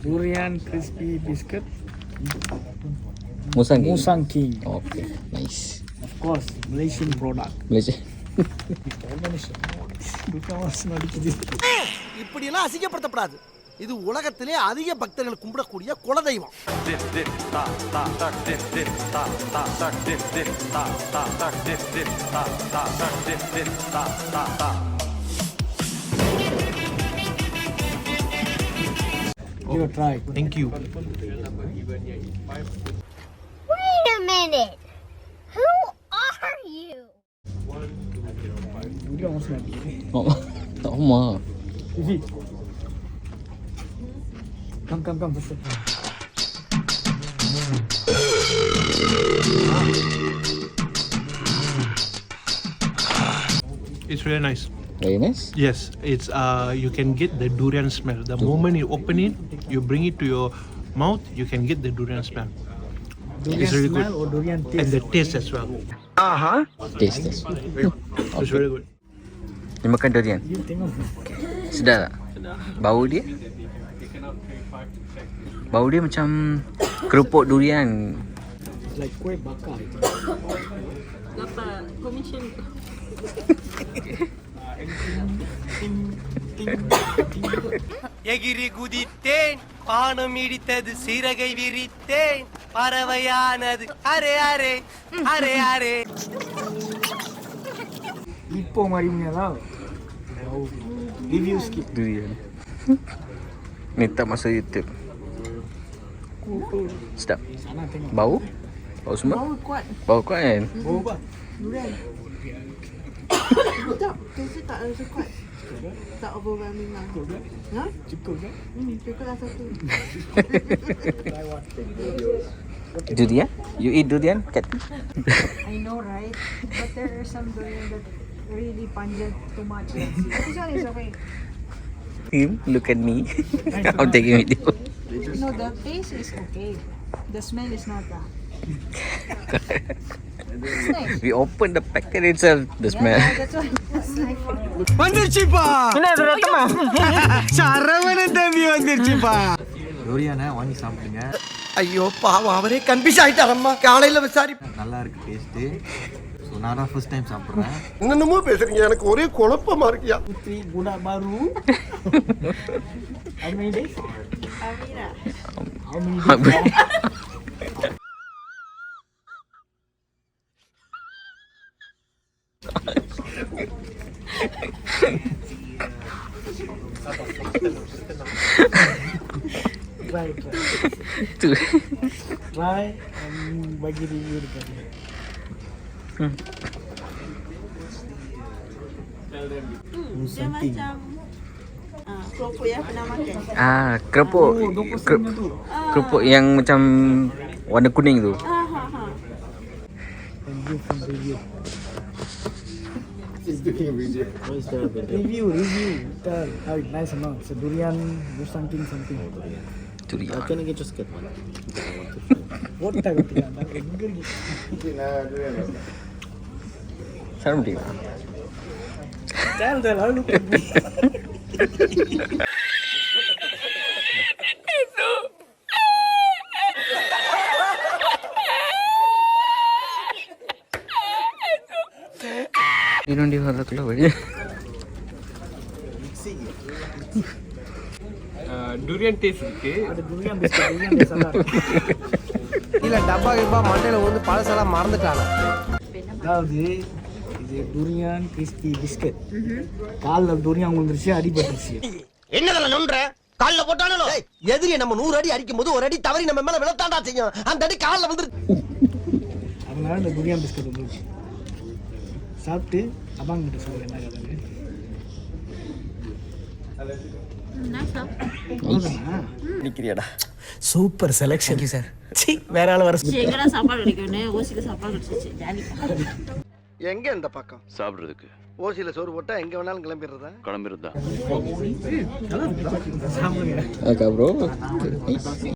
Durian crispy biscuit. Musang King. Musang King. Okay, nice. Of course, Malaysian product. Malaysia. இப்படியெல்லாம் அசிங்கப்படுத்தப்படாது. இது உலகத்திலே அதிக பக்தர்கள் கும்பிடக்கூடிய குலதெய்வம். Give a try. Thank you. Wait a minute. Who are you? Durian was not easy. Oh, Oma. Easy. Come, faster. It's really nice. Very nice. Yes, it's you can get the durian smell. The moment you open it, you bring it to your mouth, you can get the durian smell. Durian It's really smell good. or durian And taste? the taste as well. Taste. It's very good. Ni makan durian. You tengok. Sedap tak? Bau dia? Bau dia macam kerupuk durian. It's like kuih bakar. Dapat commission. எகிரி குதித்தேன் பானம் இடித்தது சிறகை விரித்தேன் பறவையானது அரே அரே அரே அரே. Ipoh mari punya tau. Bau. Review sikit. Durian. Ni tak masuk YouTube. Sedap. Sana tengok. Bau? Bau semua? Bau kuat. Bau kuat kan? Bau apa? Durian. Sedap. Taste tak rasa kuat. Tak overwhelming lah. Ya? Cukup ke? Cukup lah satu. Durian? You eat durian, Kat? I know, right? But there are some durian that really pungent too much. This one is okay. Him, look at me. I'm taking video. No, the taste is okay. The smell is not that. It's nice. We open the packet itself, the smell. Yeah, that's why. It's like, வந்துருச்சுப்பா. சரவணன் தம்பி வந்துருச்சுப்பா. டோரியானை வாங்கி சாப்பிடுங்க. ஐயோ பாவம் அவரே confuse ஆயிட்டாரம்மா. காலையில விசாரி. நல்லா இருக்கு டேஸ்ட்டு. ஸோ நான் தான் ஃபர்ஸ்ட் டைம் சாப்பிட்றேன். என்னென்னமோ பேசுறீங்க, எனக்கு ஒரே குழப்பமா இருக்கியா. Putri budak baru. How many days? Amira. How many days? Try. Tu. Try and bagi review dekat dia. Dia macam keropok yang pernah makan. Ah, kerupuk. Kerupuk yang macam warna kuning tu. And give some review. Review. Tell how it nice or not. It's a durian, Musang King something. Durian. Can I get just get one? What type of durian? Sarum dia. Tell how look at me. Ini dia harus keluar dia. Durian taste இருக்கு. Ada durian biscuit, durian dia salah. இல்ல டப்பா கிப்பா மண்டையில வந்து பழசெல்லாம் மறந்துட்டாங்க. அதாவது இது durian crispy biscuit. கால்ல durian விழுந்துருச்சு, அடிபட்டுருச்சு. என்னதெல்லாம் நொன்ற கால்ல போட்டானோ. எதிரியை நம்ம 100 அடி அடிக்கும்போது ஒரு அடி தவறி நம்ம மேல விழத்தாண்டா செய்யும். அந்த அடி கால்ல வந்து அதனால இந்த durian biscuit வந்துருச்சு. சாப்பிட்டு அப்பாங்க கிட்ட சொல்லுங்க என்ன கதை. நிக்கிறியாடா? Super selection sir. சி வேற ஆள வர எங்கடா சாப்பாடு கிடைக்கும்னு ஓசிக்கு சாப்பாடு கிடைச்சிச்சு. ஜாலி. எங்க இந்த பக்கம் சாப்பிட்றதுக்கு ஓசியில சோறு போட்டா எங்க வேணாலும் கிளம்பிடுறதா. கிளம்பிருந்தா Agak bro.